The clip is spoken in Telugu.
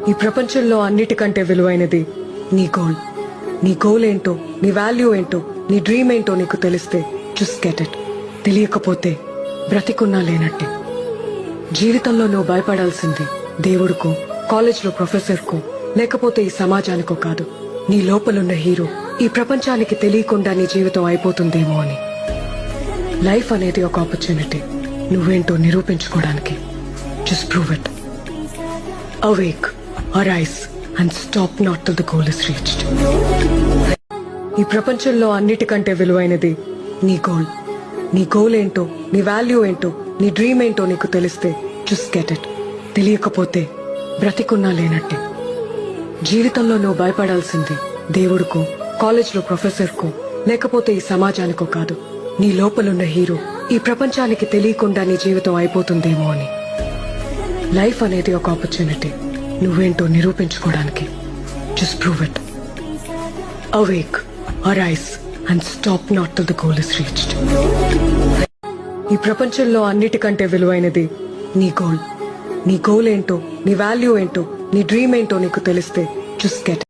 ఈ ప్రపంచంలో అన్నిటికంటే విలువైనది నీ గోల్. నీ గోల్ ఏంటో, నీ వాల్యూ ఏంటో, నీ డ్రీమ్ ఏంటో నీకు తెలిస్తే జస్ట్ గెట్ ఇట్. తెలియకపోతే బ్రతికున్నా లేనట్టే. జీవితంలో నువ్వు భయపడాల్సింది దేవుడికో, కాలేజ్లో ప్రొఫెసర్కో, లేకపోతే ఈ సమాజానికో కాదు. నీ లోపలున్న హీరో ఈ ప్రపంచానికి తెలియకుండా నీ జీవితం అయిపోతుందేమో అని. లైఫ్ అనేది ఒక ఆపర్చునిటీ, నువ్వేంటో నిరూపించుకోవడానికి. Just prove it. Awake, arise and stop not till the goal is reached. ఈ ప్రపంచంలో అన్నిటికంటే విలువైనది నీ గోల్. నీ గోల్ ఏంటో, నీ వాల్యూ ఏంటో, నీ డ్రీమ్ ఏంటో నీకు తెలిస్తే జస్ట్ గెట్ ఇట్. తెలియకపోతే బ్రతికున్నా లేనట్టే. జీవితంలో నువ్వు భయపడాల్సింది దేవుడికో, కాలేజ్లో ప్రొఫెసర్కో, లేకపోతే ఈ సమాజానికో కాదు. నీ లోపలున్న హీరో ఈ ప్రపంచానికి తెలియకుండా నీ జీవితం అయిపోతుందేమో అని. లైఫ్ అనేది ఒక ఆపర్చునిటీ, నువ్వేంటో నిరూపించుకోవడానికి. Just prove it. Awake, arise and stop not till the goal is reached. ఈ ప్రపంచంలో అన్నిటికంటే విలువైనది నీ గోల్. నీ గోల్ ఏంటో, నీ వాల్యూ ఏంటో, నీ డ్రీమ్ ఏంటో నీకు తెలిస్తే జస్ట్ గెట్